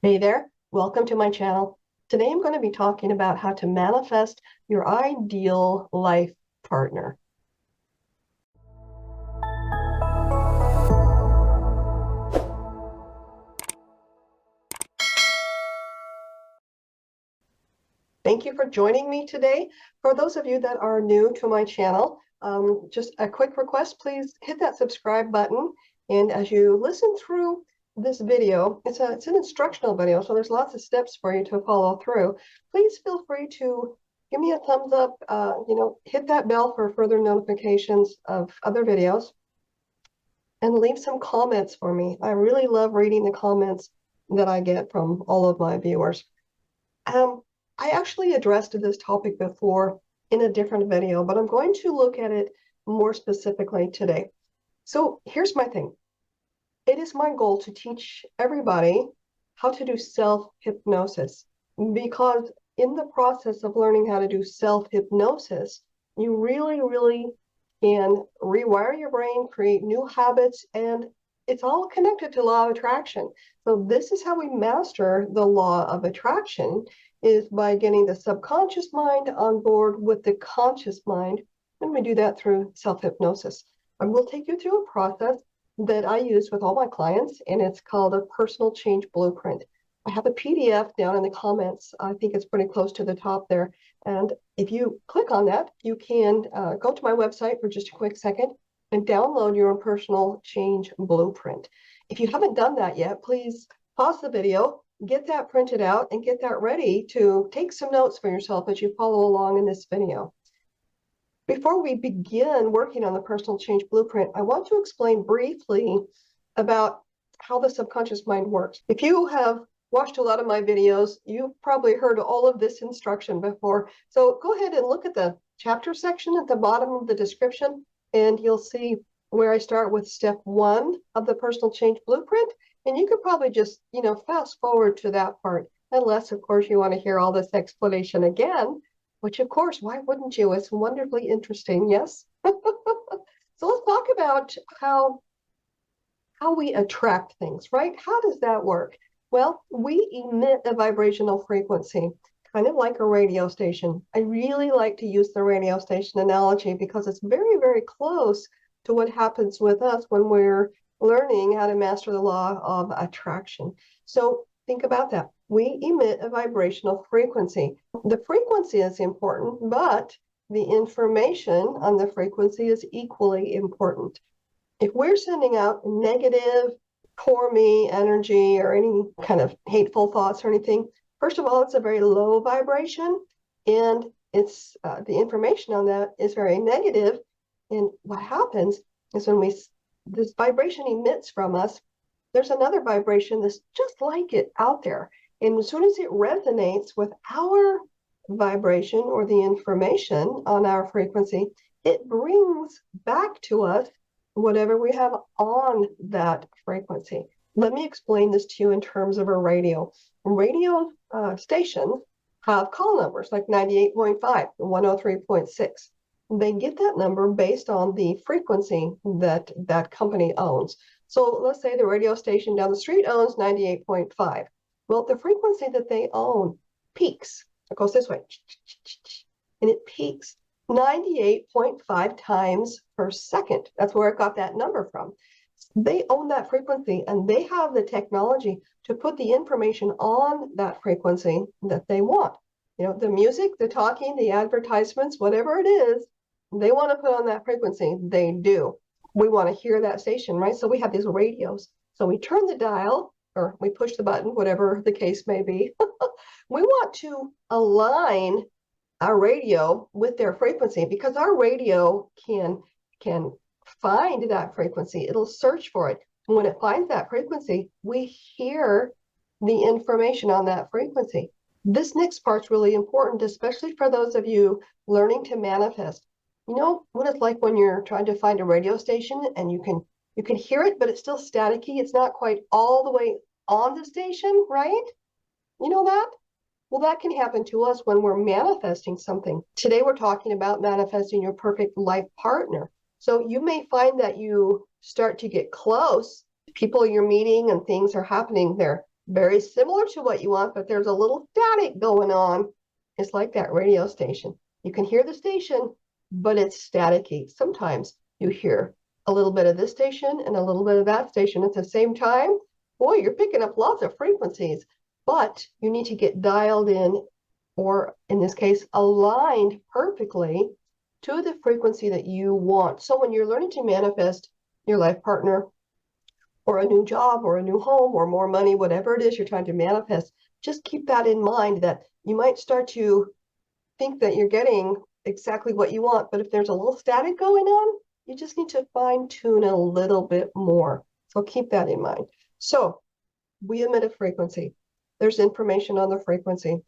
Hey there, welcome to my channel. Today I'm going to be talking about how to manifest your ideal life partner. Thank you for joining me today. For those of you that are new to my channel, just a quick request, please hit that subscribe button. And as you listen through this video, it's an instructional video, so there's lots of steps for you to follow through. Please feel free to give me a thumbs up, hit that bell for further notifications of other videos, and leave some comments for me. I really love reading the comments that I get from all of my viewers. I actually addressed this topic before in a different video, but I'm going to look at it more specifically today. So here's my thing. It is my goal to teach everybody how to do self-hypnosis, because in the process of learning how to do self-hypnosis, you really can rewire your brain, create new habits, and it's all connected to law of attraction. So this is how we master the law of attraction, is by getting the subconscious mind on board with the conscious mind. And we do that through self-hypnosis. I will take you through a process that I use with all my clients, and it's called a personal change blueprint. I have a PDF down in the comments. I think it's pretty close to the top there. And if you click on that, you can go to my website for just a quick second and download your personal change blueprint. If you haven't done that yet, please pause the video, get that printed out, and get that ready to take some notes for yourself as you follow along in this video. Before we begin working on the personal change blueprint, I want to explain briefly about how the subconscious mind works. If you have watched a lot of my videos, you've probably heard all of this instruction before. So go ahead and look at the chapter section at the bottom of the description, and you'll see where I start with step 1 of the personal change blueprint. And you could probably just, fast forward to that part, unless, of course, you want to hear all this explanation again, which, of course, why wouldn't you? It's wonderfully interesting, yes? So let's talk about how we attract things, right? How does that work? Well, we emit a vibrational frequency, kind of like a radio station. I really like to use the radio station analogy because it's very close to what happens with us when we're learning how to master the law of attraction. So think about that. We emit a vibrational frequency. The frequency is important, but the information on the frequency is equally important. If we're sending out negative, poor me energy or any kind of hateful thoughts or anything, first of all, it's a very low vibration, and it's the information on that is very negative. And what happens is when this vibration emits from us, there's another vibration that's just like it out there. And as soon as it resonates with our vibration or the information on our frequency, it brings back to us whatever we have on that frequency. Let me explain this to you in terms of a radio. Radio stations have call numbers like 98.5, 103.6. They get that number based on the frequency that that company owns. So let's say the radio station down the street owns 98.5. Well, the frequency that they own peaks. It goes this way, and it peaks 98.5 times per second. That's where it got that number from. They own that frequency, and they have the technology to put the information on that frequency that they want. The music, the talking, the advertisements, whatever it is, they want to put on that frequency. They do. We want to hear that station, right? So we have these radios. So we turn the dial, or we push the button, whatever the case may be. We want to align our radio with their frequency, because our radio can find that frequency. It'll search for it. And when it finds that frequency, we hear the information on that frequency. This next part's really important, especially for those of you learning to manifest. You know what it's like when you're trying to find a radio station and you can hear it, but it's still staticky. It's not quite all the way on the station, right? You know that? Well, that can happen to us when we're manifesting something. Today, we're talking about manifesting your perfect life partner. So you may find that you start to get close. People you're meeting and things are happening. They're very similar to what you want, but there's a little static going on. It's like that radio station. You can hear the station, but it's staticky. Sometimes you hear a little bit of this station and a little bit of that station at the same time. Boy, you're picking up lots of frequencies, but you need to get dialed in, or in this case, aligned perfectly to the frequency that you want. So when you're learning to manifest your life partner, or a new job, or a new home, or more money, whatever it is you're trying to manifest, just keep that in mind, that you might start to think that you're getting exactly what you want, but if there's a little static going on, you just need to fine tune a little bit more. So keep that in mind. So we emit a frequency. There's information on the frequency.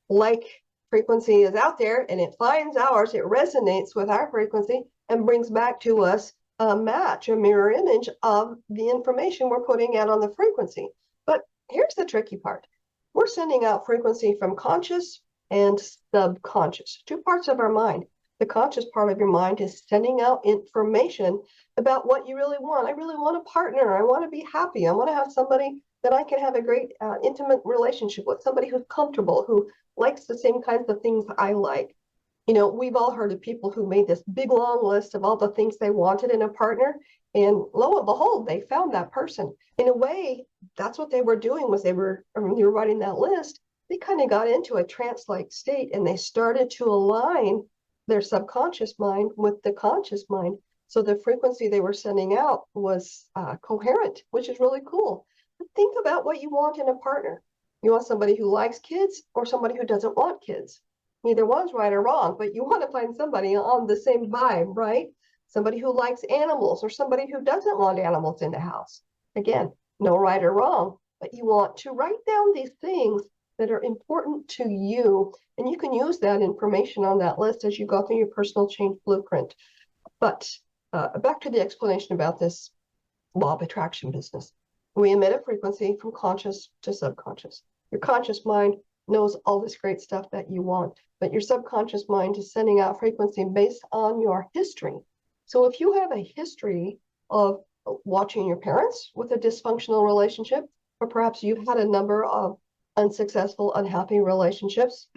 Like frequency is out there and it finds ours, it resonates with our frequency and brings back to us a match, a mirror image of the information we're putting out on the frequency. But here's the tricky part. We're sending out frequency from conscious and subconscious, two parts of our mind. The conscious part of your mind is sending out information about what you really want. I really want a partner. I want to be happy. I want to have somebody that I can have a great intimate relationship with, somebody who's comfortable, who likes the same kinds of things I like. You know, we've all heard of people who made this big long list of all the things they wanted in a partner, and lo and behold, they found that person. In a way, that's what they were doing, was they were writing that list. They kind of got into a trance-like state, and they started to align their subconscious mind with the conscious mind. So the frequency they were sending out was coherent, which is really cool. But think about what you want in a partner. You want somebody who likes kids or somebody who doesn't want kids. Neither one's right or wrong, but you want to find somebody on the same vibe, right? Somebody who likes animals or somebody who doesn't want animals in the house. Again, no right or wrong, but you want to write down these things that are important to you, and you can use that information on that list as you go through your personal change blueprint. But back to the explanation about this law of attraction business. We emit a frequency from conscious to subconscious. Your conscious mind knows all this great stuff that you want, but your subconscious mind is sending out frequency based on your history. So if you have a history of watching your parents with a dysfunctional relationship, or perhaps you've had a number of unsuccessful, unhappy relationships,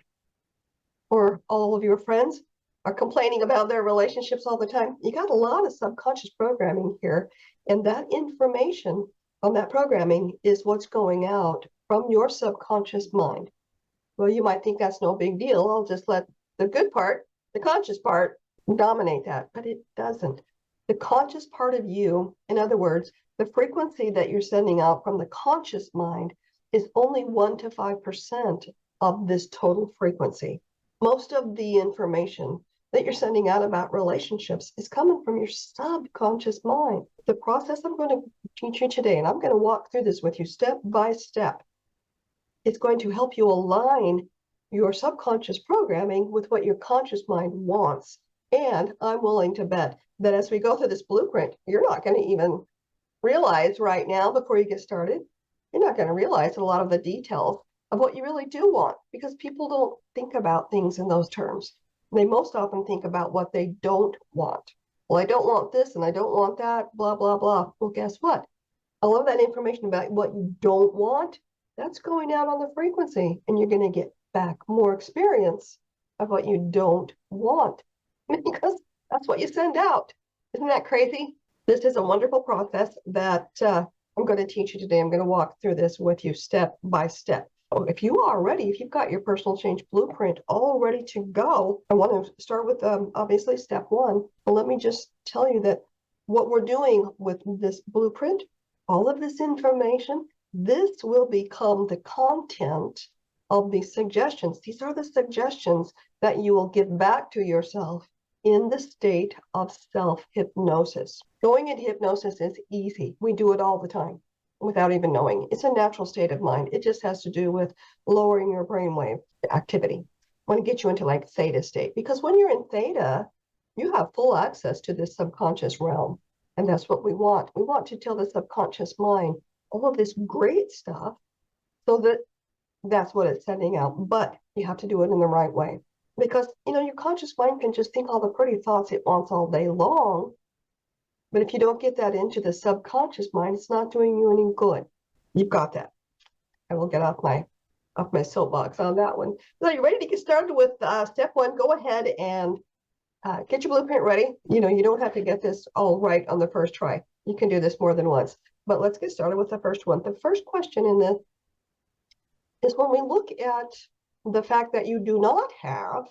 or all of your friends are complaining about their relationships all the time, you got a lot of subconscious programming here. And that information on that programming is what's going out from your subconscious mind. Well, you might think that's no big deal. I'll just let the good part, the conscious part, dominate that, but it doesn't. The conscious part of you, in other words, the frequency that you're sending out from the conscious mind, is only 1 to 5% of this total frequency. Most of the information that you're sending out about relationships is coming from your subconscious mind. The process I'm going to teach you today, and I'm going to walk through this with you step by step, it's going to help you align your subconscious programming with what your conscious mind wants. And I'm willing to bet that as we go through this blueprint, you're not going to even realize right now, before you get started, you're not going to realize a lot of the details of what you really do want, because people don't think about things in those terms. They most often think about what they don't want. Well, I don't want this and I don't want that, blah, blah, blah. Well, guess what? All of that information about what you don't want, that's going out on the frequency, and you're going to get back more experience of what you don't want, because that's what you send out. Isn't that crazy? This is a wonderful process that I'm going to teach you today. I'm going to walk through this with you step by step. So if you are ready, if you've got your personal change blueprint all ready to go, I want to start with obviously step one. But let me just tell you that what we're doing with this blueprint, all of this information, this will become the content of the suggestions. These are the suggestions that you will give back to yourself in the state of self-hypnosis. Going into hypnosis is easy. We do it all the time without even knowing. It's a natural state of mind. It just has to do with lowering your brainwave activity. I want to get you into like theta state, because when you're in theta, you have full access to this subconscious realm. And that's what we want. We want to tell the subconscious mind all of this great stuff so that that's what it's sending out. But you have to do it in the right way. Because, you know, your conscious mind can just think all the pretty thoughts it wants all day long. But if you don't get that into the subconscious mind, it's not doing you any good. You've got that. I will get off my soapbox on that one. So you ready to get started with step one? Go ahead and get your blueprint ready. You know, you don't have to get this all right on the first try. You can do this more than once. But let's get started with the first one. The first question in this is when we look at the fact that you do not have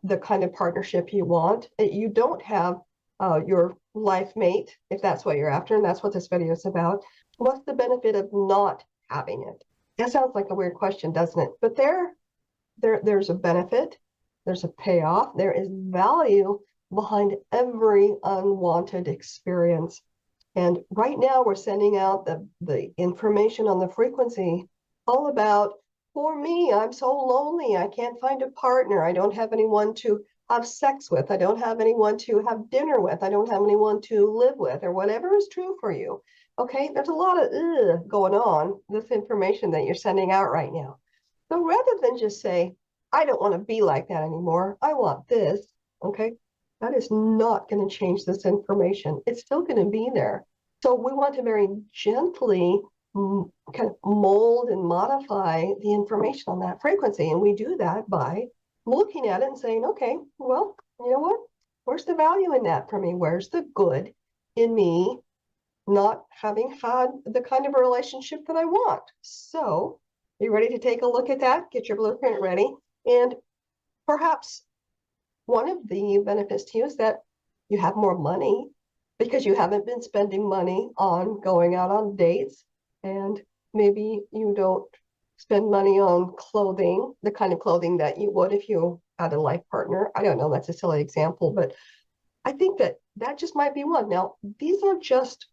the kind of partnership you want, you don't have your life mate, if that's what you're after, and that's what this video is about. What's the benefit of not having it? That sounds like a weird question, doesn't it? But there's a benefit, there's a payoff, there is value behind every unwanted experience. And right now we're sending out the information on the frequency all about, for me, I'm so lonely, I can't find a partner, I don't have anyone to have sex with, I don't have anyone to have dinner with, I don't have anyone to live with, or whatever is true for you. Okay, there's a lot of going on, this information that you're sending out right now. So rather than just say, I don't want to be like that anymore, I want this, okay, that is not going to change this information. It's still going to be there. So we want to very gently kind of mold and modify the information on that frequency. And we do that by looking at it and saying, okay, well, you know what? Where's the value in that for me? Where's the good in me not having had the kind of a relationship that I want? So you ready to take a look at that? Get your blueprint ready. And perhaps one of the benefits to you is that you have more money because you haven't been spending money on going out on dates, and maybe you don't spend money on clothing, the kind of clothing that you would if you had a life partner. I don't know, that's a silly example, but I think that just might be one. Now, these are just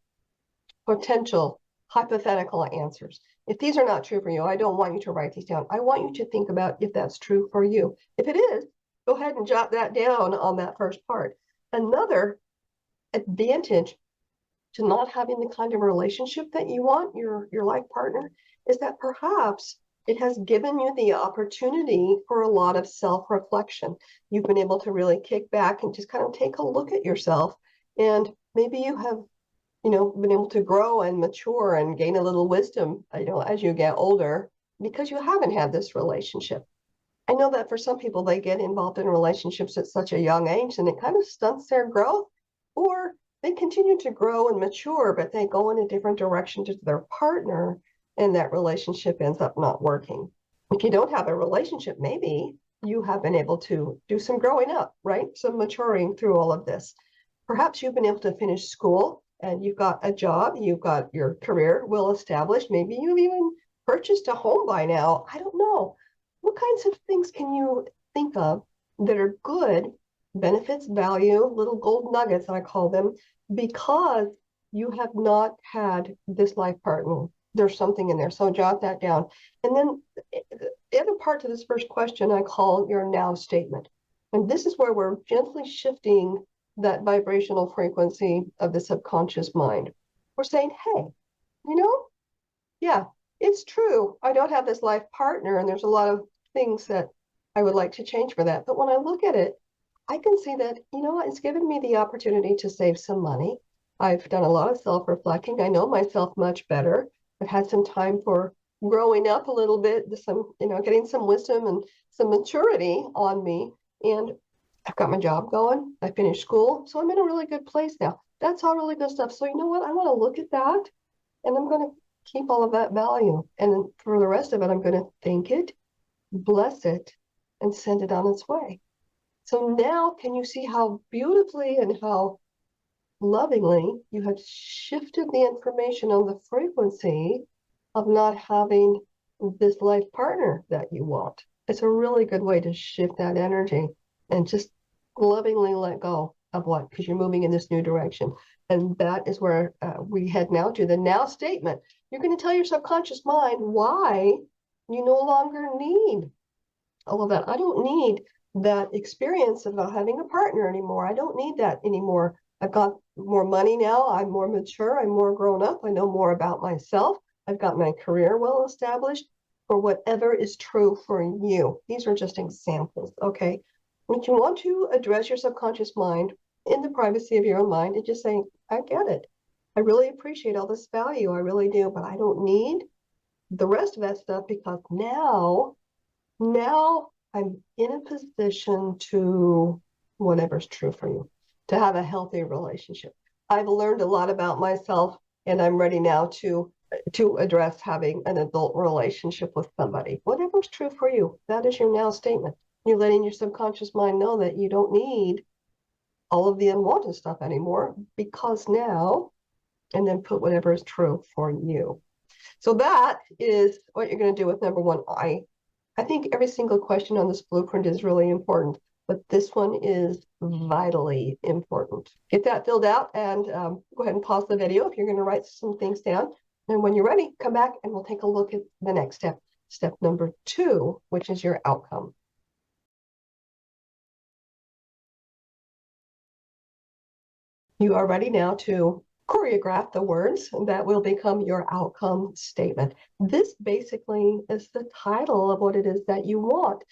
potential hypothetical answers. If these are not true for you, I don't want you to write these down. I want you to think about if that's true for you. If it is, go ahead and jot that down on that first part. Another advantage to not having the kind of relationship that you want, your life partner, is that perhaps it has given you the opportunity for a lot of self-reflection. You've been able to really kick back and just kind of take a look at yourself. And maybe you have, you know, been able to grow and mature and gain a little wisdom, you know, as you get older, because you haven't had this relationship. I know that for some people, they get involved in relationships at such a young age and it kind of stunts their growth, or they continue to grow and mature, but they go in a different direction to their partner and that relationship ends up not working. If you don't have a relationship, maybe you have been able to do some growing up, right? Some maturing through all of this. Perhaps you've been able to finish school and you've got a job, you've got your career well established. Maybe you've even purchased a home by now. I don't know. What kinds of things can you think of that are good benefits, value, little gold nuggets, I call them, because you have not had this life partner? There's something in there. So jot that down. And then the other part to this first question I call your now statement. And this is where we're gently shifting that vibrational frequency of the subconscious mind. We're saying, hey, you know, yeah, it's true. I don't have this life partner, and there's a lot of things that I would like to change for that. But when I look at it, I can see that, you know what, it's given me the opportunity to save some money. I've done a lot of self-reflecting. I know myself much better. I've had some time for growing up a little bit, some, you know, getting some wisdom and some maturity on me. And I've got my job going. I finished school. So I'm in a really good place now. That's all really good stuff. So you know what? I want to look at that and I'm going to keep all of that value. And for the rest of it, I'm going to thank it, bless it, and send it on its way. So now can you see how beautifully and how lovingly you have shifted the information on the frequency of not having this life partner that you want? It's a really good way to shift that energy and just lovingly let go of what, because you're moving in this new direction. And that is where we head now to the now statement. You're going to tell your subconscious mind why you no longer need all of that. I don't need that experience of not having a partner anymore. I don't need that anymore. I've got more money now. I'm more mature. I'm more grown up. I know more about myself. I've got my career well established, for whatever is true for you. These are just examples, okay? If you want to address your subconscious mind in the privacy of your own mind and just say, I get it. I really appreciate all this value. I really do, but I don't need the rest of that stuff, because now I'm in a position to, whatever's true for you, to have a healthy relationship. I've learned a lot about myself, and I'm ready now to address having an adult relationship with somebody. Whatever's true for you, that is your now statement. You're letting your subconscious mind know that you don't need all of the unwanted stuff anymore, because now, and then put whatever is true for you. So that is what you're going to do with number one. I think every single question on this blueprint is really important, but this one is vitally important. Get that filled out and go ahead and pause the video if you're going to write some things down. And when you're ready, come back and we'll take a look at the next step, step number 2, which is your outcome. You are ready now to choreograph the words that will become your outcome statement. This basically is the title of what it is that you want.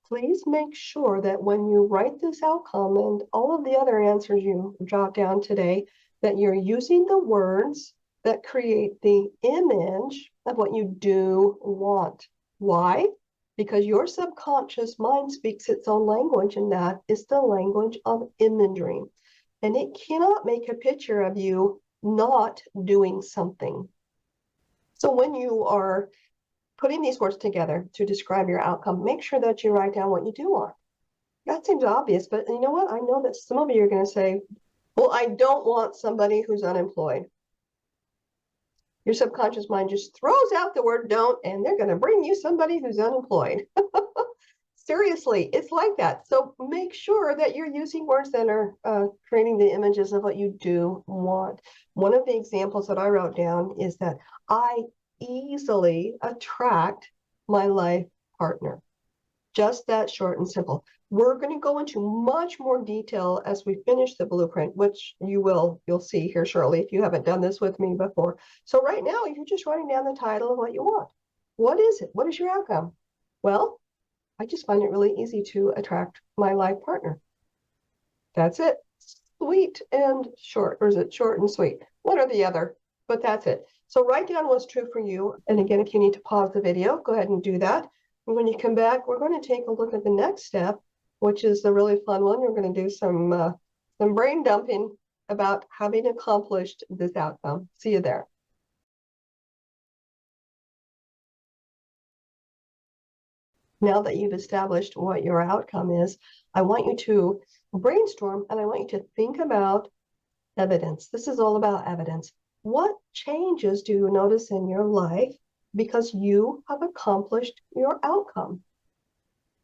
Please make sure that when you write this outcome and all of the other answers you jot down today, that you're using the words that create the image of what you do want. Why? Because your subconscious mind speaks its own language, and that is the language of imagery. And it cannot make a picture of you not doing something. So when you are putting these words together to describe your outcome, make sure that you write down what you do want. That seems obvious, but you know what? I know that some of you are going to say, well, I don't want somebody who's unemployed. Your subconscious mind just throws out the word don't, and they're going to bring you somebody who's unemployed. Seriously, it's like that. So make sure that you're using words that are creating the images of what you do want. One of the examples that I wrote down is that I easily attract my life partner. Just that short and simple. We're going to go into much more detail as we finish the blueprint, which you'll see here shortly if you haven't done this with me before. So right now, you're just writing down the title of what you want. What is it? What is your outcome? Well, I just find it really easy to attract my life partner. That's it. Sweet and short, or is it short and sweet? One or the other, but that's it. So write down what's true for you. And again, if you need to pause the video, go ahead and do that. And when you come back, we're going to take a look at the next step, which is the really fun one. We're going to do some brain dumping about having accomplished this outcome. See you there. Now that you've established what your outcome is, I want you to brainstorm and I want you to think about evidence. This is all about evidence. What changes do you notice in your life because you have accomplished your outcome?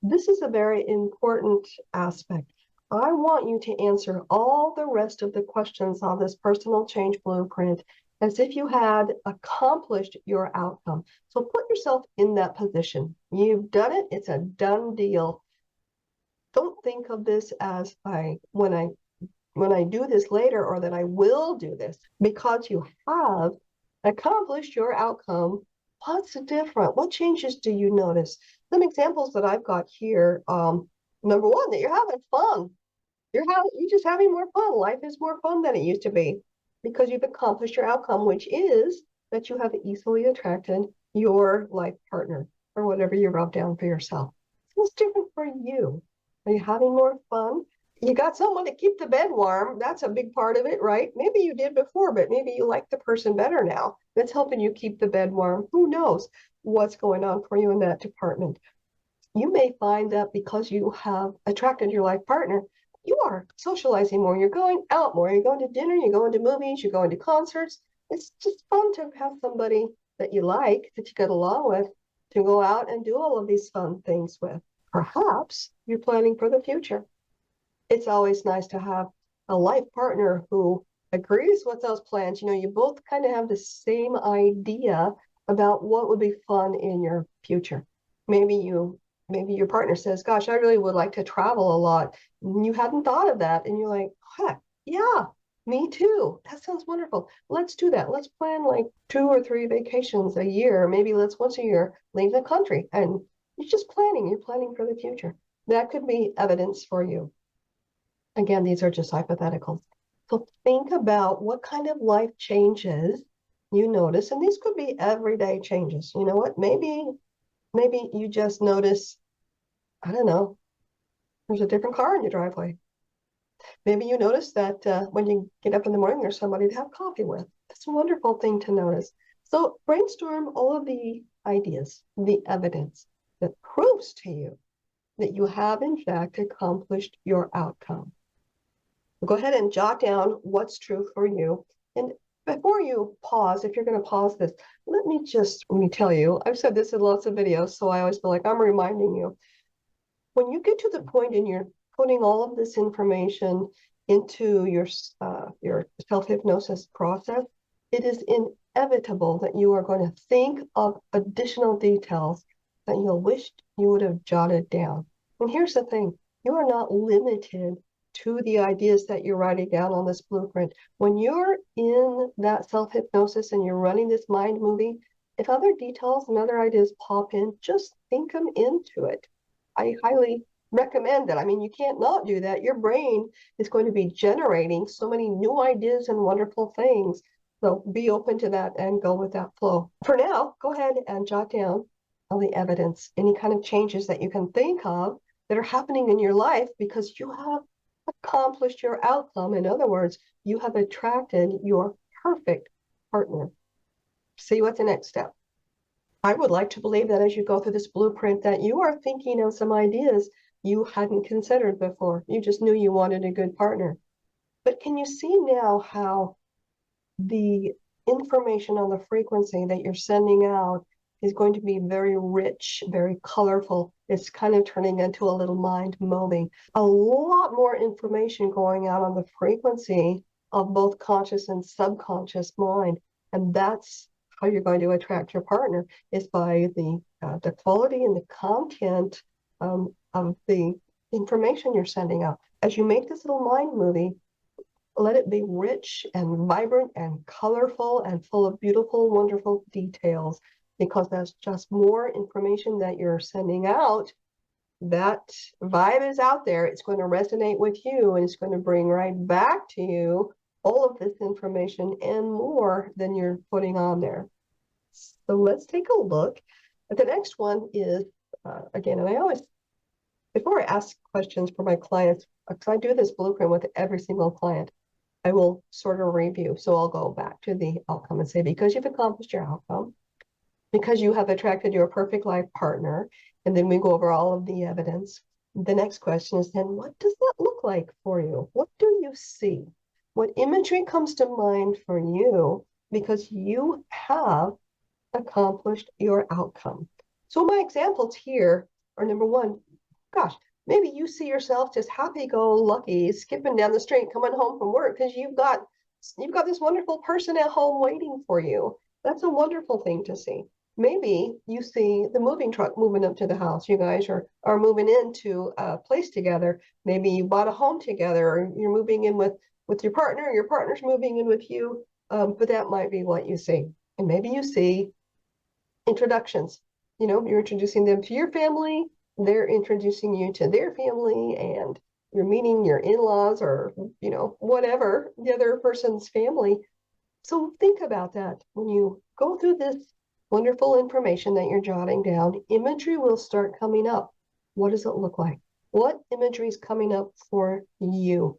This is a very important aspect. I want you to answer all the rest of the questions on this personal change blueprint as if you had accomplished your outcome. So put yourself in that position. You've done it. It's a done deal. Don't think of this as when I do this later, or that I will do this, because you have accomplished your outcome. What's different? What changes do you notice? Some examples that I've got here. Number one, that you're having fun. You're just having more fun. Life is more fun than it used to be because you've accomplished your outcome, which is that you have easily attracted your life partner or whatever you wrote down for yourself. What's different for you? Are you having more fun? You got someone to keep the bed warm. That's a big part of it, right? Maybe you did before, but maybe you like the person better now. That's helping you keep the bed warm. Who knows what's going on for you in that department? You may find that because you have attracted your life partner, you are socializing more. You're going out more. You're going to dinner. You're going to movies. You're going to concerts. It's just fun to have somebody that you like, that you get along with, to go out and do all of these fun things with. Perhaps you're planning for the future. It's always nice to have a life partner who agrees with those plans. You know, you both kind of have the same idea about what would be fun in your future. Maybe your partner says, gosh, I really would like to travel a lot. And you hadn't thought of that. And you're like, heck, yeah, me too. That sounds wonderful. Let's do that. Let's plan like 2 or 3 vacations a year. Maybe let's once a year leave the country. And you're just planning. You're planning for the future. That could be evidence for you. Again, these are just hypotheticals. So think about what kind of life changes you notice, and these could be everyday changes. You know what? Maybe you just notice, I don't know, there's a different car in your driveway. Maybe you notice that when you get up in the morning, there's somebody to have coffee with. That's a wonderful thing to notice. So brainstorm all of the ideas, the evidence that proves to you that you have, in fact, accomplished your outcome. Go ahead and jot down what's true for you. And before you pause, if you're going to pause this, let me tell you, I've said this in lots of videos, so I always feel like I'm reminding you. When you get to the point and you're putting all of this information into your self-hypnosis process, it is inevitable that you are going to think of additional details that you'll wish you would have jotted down. And here's the thing, you are not limited to the ideas that you're writing down on this blueprint. When you're in that self-hypnosis and you're running this mind movie, if other details and other ideas pop in, just think them into it. I highly recommend that. I mean, you can't not do that. Your brain is going to be generating so many new ideas and wonderful things. So be open to that and go with that flow. For now, go ahead and jot down all the evidence, any kind of changes that you can think of that are happening in your life because you have accomplished your outcome. In other words, you have attracted your perfect partner. See what's the next step. I would like to believe that as you go through this blueprint that you are thinking of some ideas you hadn't considered before. You just knew you wanted a good partner. But can you see now how the information on the frequency that you're sending out is going to be very rich, very colorful. It's kind of turning into a little mind moving. A lot more information going out on the frequency of both conscious and subconscious mind. And that's how you're going to attract your partner, is by the quality and the content of the information you're sending out. As you make this little mind movie, let it be rich and vibrant and colorful and full of beautiful, wonderful details, because that's just more information that you're sending out. That vibe is out there. It's going to resonate with you, and it's going to bring right back to you all of this information and more than you're putting on there. So let's take a look. The next one is, again, and I always, before I ask questions for my clients, because I do this blueprint with every single client, I will sort of review. So I'll go back to the outcome and say, because you've accomplished your outcome, because you have attracted your perfect life partner, and then we go over all of the evidence. The next question is then, what does that look like for you? What do you see? What imagery comes to mind for you because you have accomplished your outcome? So my examples here are, number one, gosh, maybe you see yourself just happy-go-lucky, skipping down the street, coming home from work because you've got this wonderful person at home waiting for you. That's a wonderful thing to see. Maybe you see the moving truck moving up to the house. You guys are moving into a place together. Maybe you bought a home together, or you're moving in with your partner, your partner's moving in with you, but that might be what you see. And maybe you see introductions. You know, you're introducing them to your family, they're introducing you to their family, and you're meeting your in-laws or, you know, whatever, the other person's family. So think about that. When you go through this wonderful information that you're jotting down, imagery will start coming up. What does it look like? What imagery is coming up for you?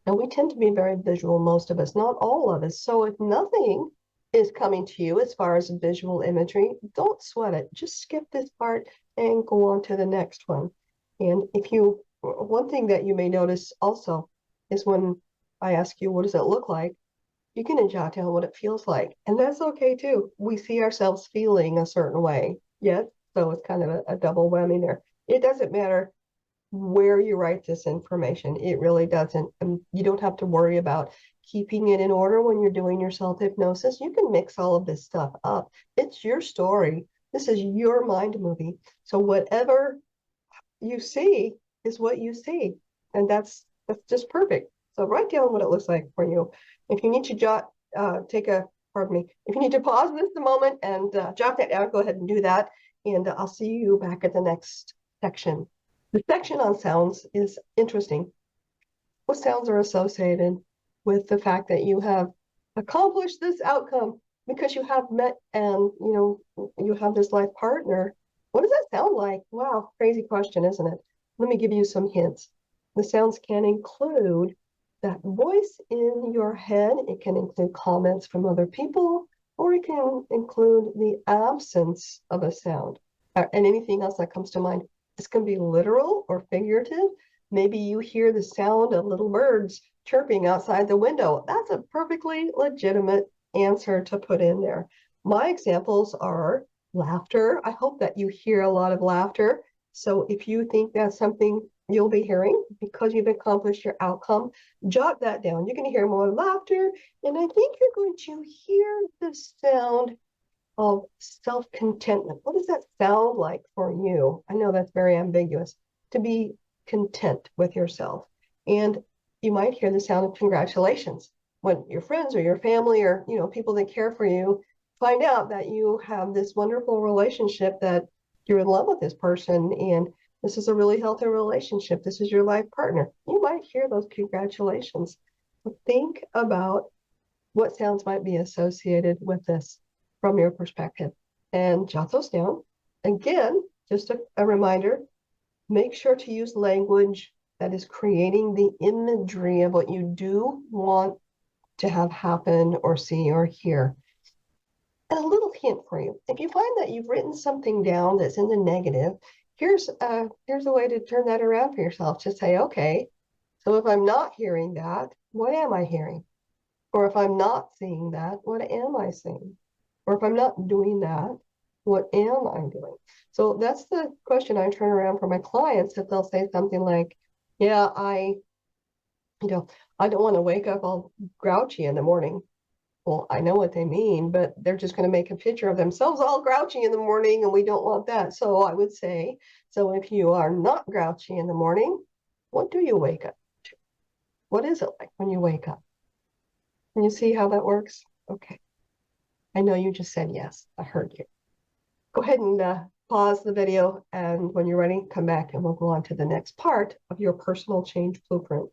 Now, we tend to be very visual, most of us, not all of us. So if nothing is coming to you as far as visual imagery, don't sweat it. Just skip this part and go on to the next one. And one thing that you may notice also is when I ask you, what does it look like? You can jot down what it feels like. And that's okay too. We see ourselves feeling a certain way. Yes. So it's kind of a double whammy there. It doesn't matter where you write this information. It really doesn't. And you don't have to worry about keeping it in order when you're doing your self-hypnosis. You can mix all of this stuff up. It's your story. This is your mind movie. So whatever you see is what you see. And that's just perfect. So write down what it looks like for you. If you need to if you need to pause this a moment and jot that down, go ahead and do that. And I'll see you back at the next section. The section on sounds is interesting. What sounds are associated with the fact that you have accomplish this outcome because you have met and you have this life partner. What does that sound like? Wow, crazy question, isn't it? Let me give you some hints. The sounds can include that voice in your head. It can include comments from other people, or it can include the absence of a sound and anything else that comes to mind. This can be literal or figurative. Maybe you hear the sound of little birds chirping outside the window. That's a perfectly legitimate answer to put in there. My examples are laughter. I hope that you hear a lot of laughter. So if you think that's something you'll be hearing because you've accomplished your outcome, jot that down. You're going to hear more laughter, and I think you're going to hear the sound of self-contentment. What does that sound like for you? I know that's very ambiguous. To be content with yourself. And you might hear the sound of congratulations when your friends or your family or people that care for you find out that you have this wonderful relationship, that you're in love with this person and this is a really healthy relationship. This is your life partner. You might hear those congratulations. But think about what sounds might be associated with this from your perspective and jot those down. Again, just a reminder, make sure to use language that is creating the imagery of what you do want to have happen or see or hear. And a little hint for you. If you find that you've written something down that's in the negative, here's a way to turn that around for yourself. Just say, okay, so if I'm not hearing that, what am I hearing? Or if I'm not seeing that, what am I seeing? Or if I'm not doing that, what am I doing? So that's the question I turn around for my clients, if they'll say something like, yeah, I don't want to wake up all grouchy in the morning. Well, I know what they mean, but they're just going to make a picture of themselves all grouchy in the morning, and we don't want that. So I would say, so if you are not grouchy in the morning, what do you wake up to? What is it like when you wake up? Can you see how that works? Okay. I know you just said yes. I heard you. Go ahead and pause the video, and when you're ready, come back and we'll go on to the next part of your personal change blueprint.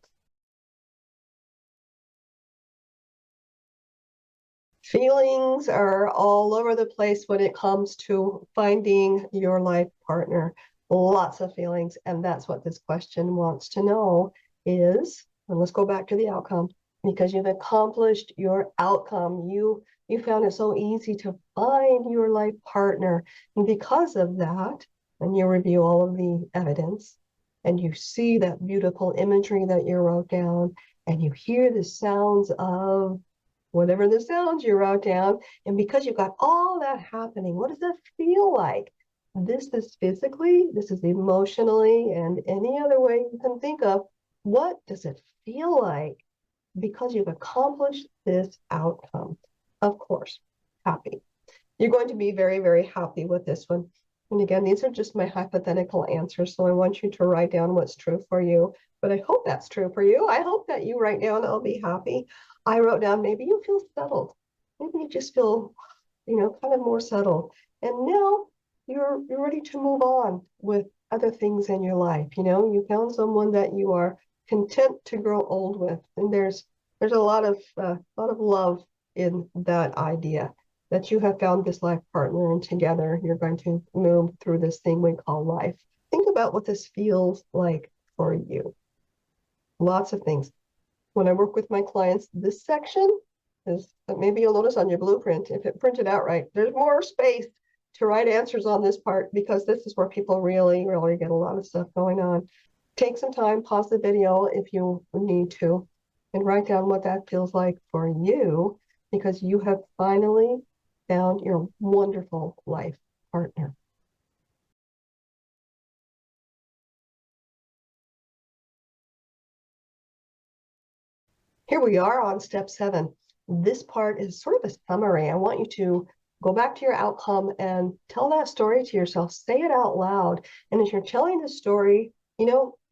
Feelings are all over the place when it comes to finding your life partner. Lots of feelings, and that's what this question wants to know is, and let's go back to the outcome, because you've accomplished your outcome. You found it so easy to find your life partner. And because of that, and you review all of the evidence, and you see that beautiful imagery that you wrote down, and you hear the sounds of whatever the sounds you wrote down, and because you've got all that happening, what does that feel like? This is physically, this is emotionally, and any other way you can think of. What does it feel like because you've accomplished this outcome? Of course, happy. You're going to be very, very happy with this one. And again, these are just my hypothetical answers, so I want you to write down what's true for you. But I hope that's true for you. I hope that you write down, I'll be happy. I wrote down, maybe you feel settled. Maybe you just feel, kind of more settled. And now you're ready to move on with other things in your life. You found someone that you are content to grow old with. And there's a lot of love in that idea, that you have found this life partner, and together you're going to move through this thing we call life. Think about what this feels like for you. Lots of things. When I work with my clients, this section is, maybe you'll notice on your blueprint, if it printed out right, there's more space to write answers on this part, because this is where people really, really get a lot of stuff going on. Take some time, pause the video if you need to, and write down what that feels like for you, because you have finally found your wonderful life partner. Here we are on step 7. This part is sort of a summary. I want you to go back to your outcome and tell that story to yourself. Say it out loud. And as you're telling the story,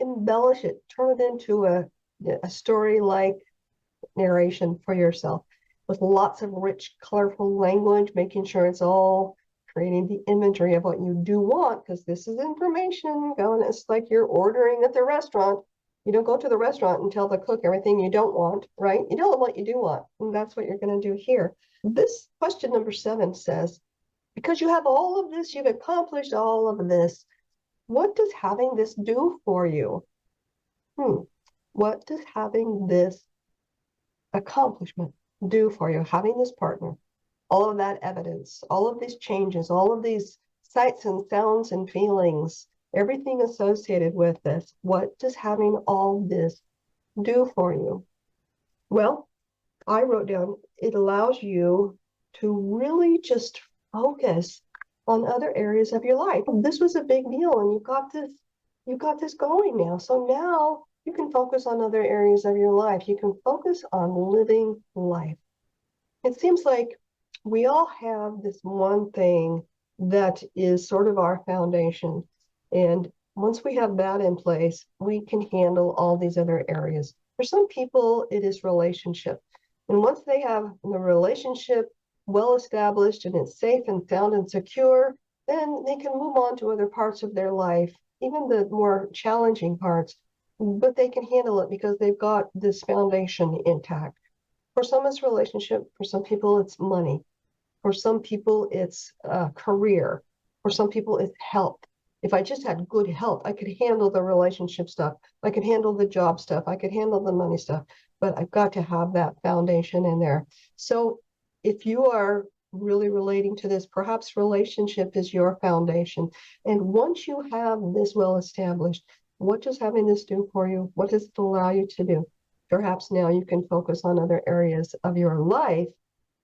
embellish it. Turn it into a story-like narration for yourself, with lots of rich, colorful language, making sure it's all creating the imagery of what you do want, because this is information going. It's like you're ordering at the restaurant. You don't go to the restaurant and tell the cook everything you don't want, right? You tell them what you do want, and that's what you're going to do here. This question number 7 says, because you have all of this, you've accomplished all of this, what does having this do for you? What does having this accomplishment do for you? Having this partner, all of that evidence, all of these changes, all of these sights and sounds and feelings, everything associated with this, what does having all this do for you? Well, I wrote down, it allows you to really just focus on other areas of your life. This was a big deal, and you got this going now. So now you can focus on other areas of your life. You can focus on living life. It seems like we all have this one thing that is sort of our foundation. And once we have that in place, we can handle all these other areas. For some people, it is relationship. And once they have the relationship well established and it's safe and sound and secure, then they can move on to other parts of their life, even the more challenging parts, but they can handle it because they've got this foundation intact. For some, it's relationship. For some people, it's money. For some people, it's career. For some people, it's health. If I just had good health, I could handle the relationship stuff. I could handle the job stuff. I could handle the money stuff. But I've got to have that foundation in there. So if you are really relating to this, perhaps relationship is your foundation. And once you have this well established, what does having this do for you? What does it allow you to do? Perhaps now you can focus on other areas of your life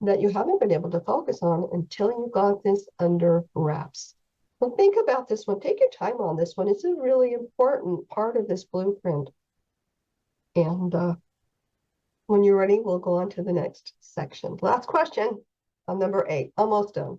that you haven't been able to focus on until you got this under wraps. Well, think about this one. Take your time on this one. It's a really important part of this blueprint. And when you're ready, we'll go on to the next section. Last question on number 8. Almost done.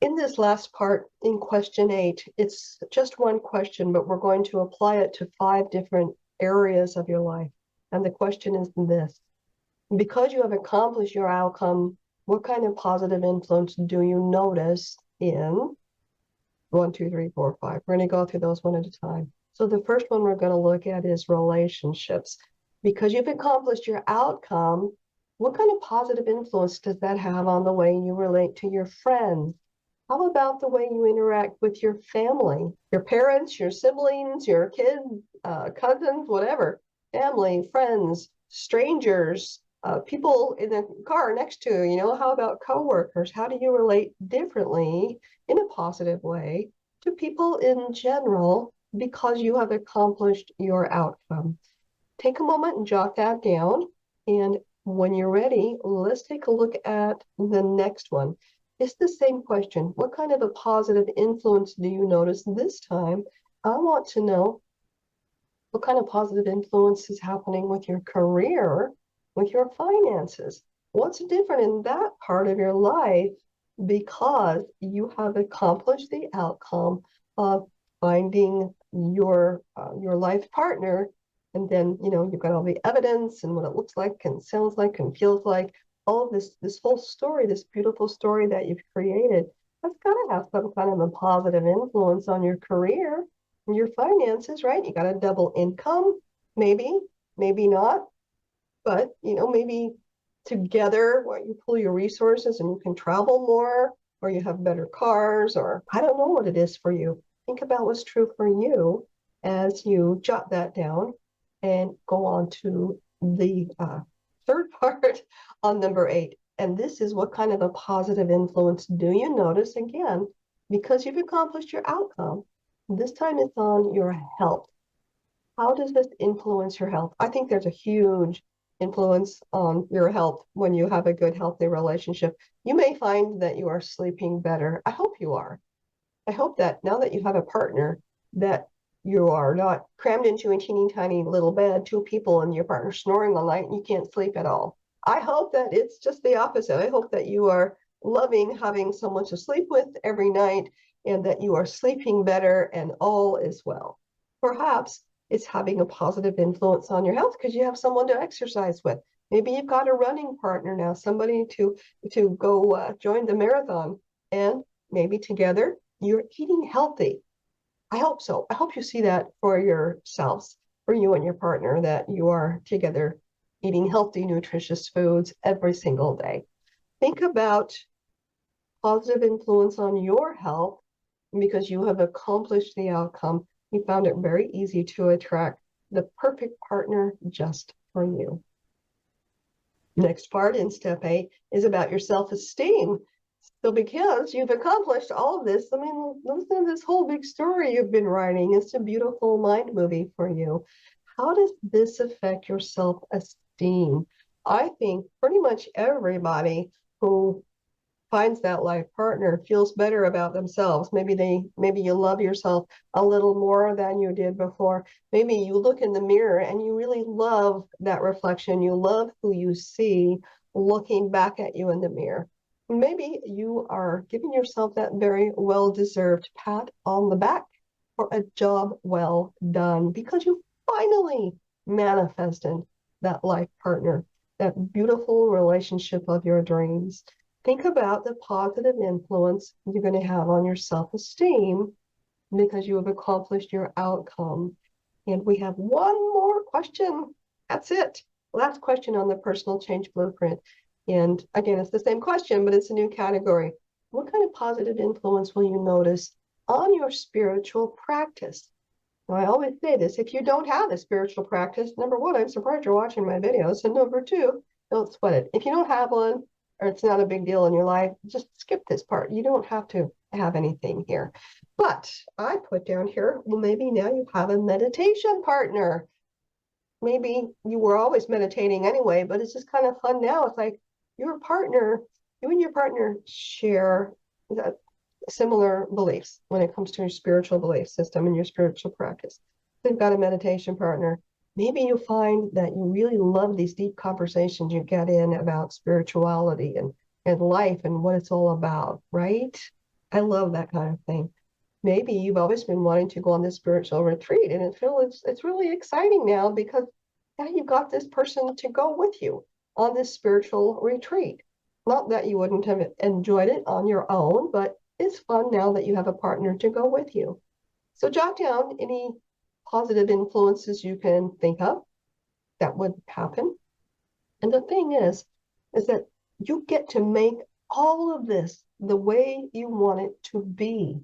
In this last part, in question 8, it's just one question, but we're going to apply it to 5 different areas of your life. And the question is this: because you have accomplished your outcome, what kind of positive influence do you notice in 1, 2, 3, 4, 5? We're going to go through those one at a time. So the first one we're going to look at is relationships. Because you've accomplished your outcome, what kind of positive influence does that have on the way you relate to your friends? How about the way you interact with your family, your parents, your siblings, your kids, cousins, whatever, family, friends, strangers, people in the car next to you? How about coworkers? How do you relate differently in a positive way to people in general because you have accomplished your outcome? Take a moment and jot that down. And when you're ready, let's take a look at the next one. It's the same question. What kind of a positive influence do you notice this time? I want to know what kind of positive influence is happening with your career, with your finances. What's different in that part of your life because you have accomplished the outcome of finding your life partner, and then you've got all the evidence and what it looks like and sounds like and feels like. All of this whole story, this beautiful story that you've created, that's got to have some kind of a positive influence on your career and your finances, right? You got a double income, maybe not, but maybe together you pull your resources and you can travel more, or you have better cars, or I don't know what it is for you. Think about what's true for you as you jot that down and go on to the third part on number 8. And this is: what kind of a positive influence do you notice, again, because you've accomplished your outcome? This time it's on your health. How does this influence your health? I think there's a huge influence on your health when you have a good, healthy relationship. You may find that you are sleeping better. I hope you are. I hope that now that you have a partner, that you are not crammed into a teeny tiny little bed, 2 people, and your partner snoring all night and you can't sleep at all. I hope that it's just the opposite. I hope that you are loving having someone to sleep with every night and that you are sleeping better and all is well. Perhaps it's having a positive influence on your health because you have someone to exercise with. Maybe you've got a running partner now, somebody to go join the marathon, and maybe together you're eating healthy. I hope so. I hope you see that for yourselves, for you and your partner, that you are together eating healthy, nutritious foods every single day. Think about positive influence on your health because you have accomplished the outcome. You found it very easy to attract the perfect partner just for you. Next part in step 8 is about your self-esteem. So because you've accomplished all of this, I mean, listen to this whole big story you've been writing. It's a beautiful mind movie for you. How does this affect your self-esteem? I think pretty much everybody who finds that life partner feels better about themselves. Maybe you love yourself a little more than you did before. Maybe you look in the mirror and you really love that reflection. You love who you see looking back at you in the mirror. Maybe you are giving yourself that very well-deserved pat on the back for a job well done because you finally manifested that life partner, that beautiful relationship of your dreams. Think about the positive influence you're going to have on your self-esteem because you have accomplished your outcome. And we have one more question. That's it. Last question on the personal change blueprint. And again, it's the same question, but it's a new category. What kind of positive influence will you notice on your spiritual practice? Now, I always say this, if you don't have a spiritual practice, number one, I'm surprised you're watching my videos. And number two, don't sweat it. If you don't have one, or it's not a big deal in your life, just skip this part. You don't have to have anything here. But I put down here, well, maybe now you have a meditation partner. Maybe you were always meditating anyway, but it's just kind of fun now. It's like your partner, you and your partner share similar beliefs when it comes to your spiritual belief system and your spiritual practice. They've got a meditation partner. Maybe you find that you really love these deep conversations you get in about spirituality and life and what it's all about, right? I love that kind of thing. Maybe you've always been wanting to go on this spiritual retreat and it's really exciting now because now you've got this person to go with you on this spiritual retreat. Not that you wouldn't have enjoyed it on your own, but it's fun now that you have a partner to go with you. So jot down any positive influences you can think of that would happen. And the thing is that you get to make all of this the way you want it to be.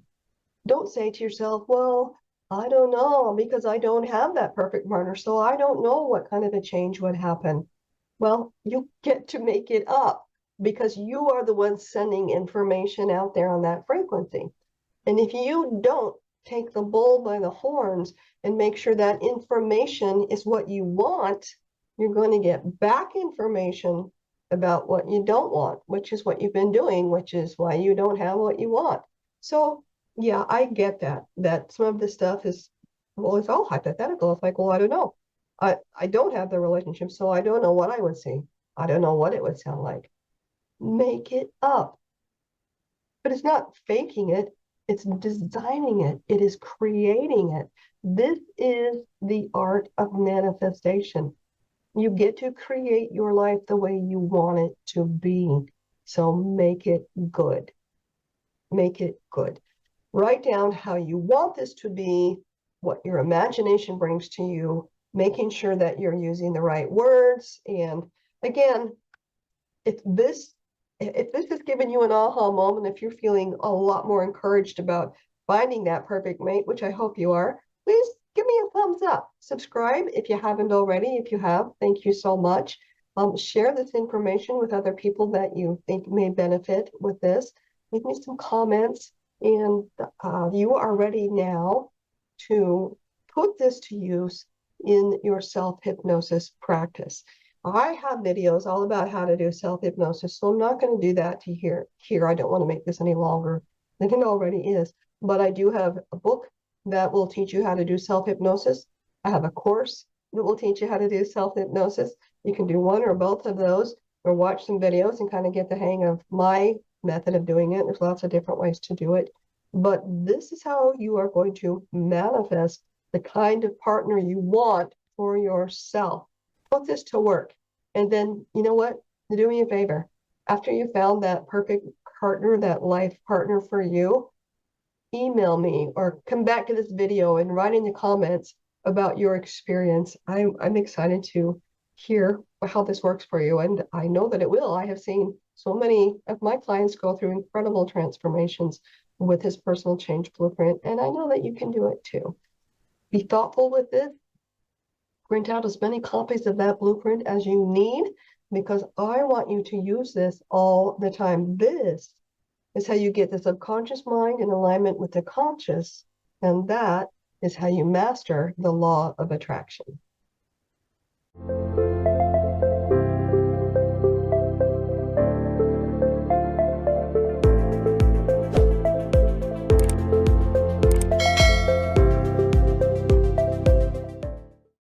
Don't say to yourself, well, I don't know because I don't have that perfect partner, so I don't know what kind of a change would happen. Well, you get to make it up because you are the one sending information out there on that frequency. And if you don't take the bull by the horns and make sure that information is what you want, you're going to get back information about what you don't want, which is what you've been doing, which is why you don't have what you want. So yeah, I get that some of this stuff is, well, it's all hypothetical. It's like, well, I don't know. I don't have the relationship, so I don't know what I would see. I don't know what it would sound like. Make it up. But it's not faking it. It's designing it. It is creating it. This is the art of manifestation. You get to create your life the way you want it to be. So make it good. Make it good. Write down how you want this to be, what your imagination brings to you, making sure that you're using the right words. And again, if this has given you an aha moment, if you're feeling a lot more encouraged about finding that perfect mate, which I hope you are, please give me a thumbs up. Subscribe if you haven't already. If you have, thank you so much. Share this information with other people that you think may benefit with this. Leave me some comments. And you are ready now to put this to use in your self-hypnosis practice. I have videos all about how to do self-hypnosis, so I'm not going to do that to here. I don't want to make this any longer than it already is. But I do have a book that will teach you how to do self-hypnosis. I have a course that will teach you how to do self-hypnosis. You can do one or both of those, or watch some videos and kind of get the hang of my method of doing it. There's lots of different ways to do it. But this is how you are going to manifest the kind of partner you want for yourself. Put this to work. And then, you know what? Do me a favor. After you found that perfect partner, that life partner for you, email me or come back to this video and write in the comments about your experience. I'm excited to hear how this works for you. And I know that it will. I have seen so many of my clients go through incredible transformations with his personal change blueprint. And I know that you can do it too. Be thoughtful with it. Print out as many copies of that blueprint as you need, because I want you to use this all the time. This is how you get the subconscious mind in alignment with the conscious, and that is how you master the law of attraction.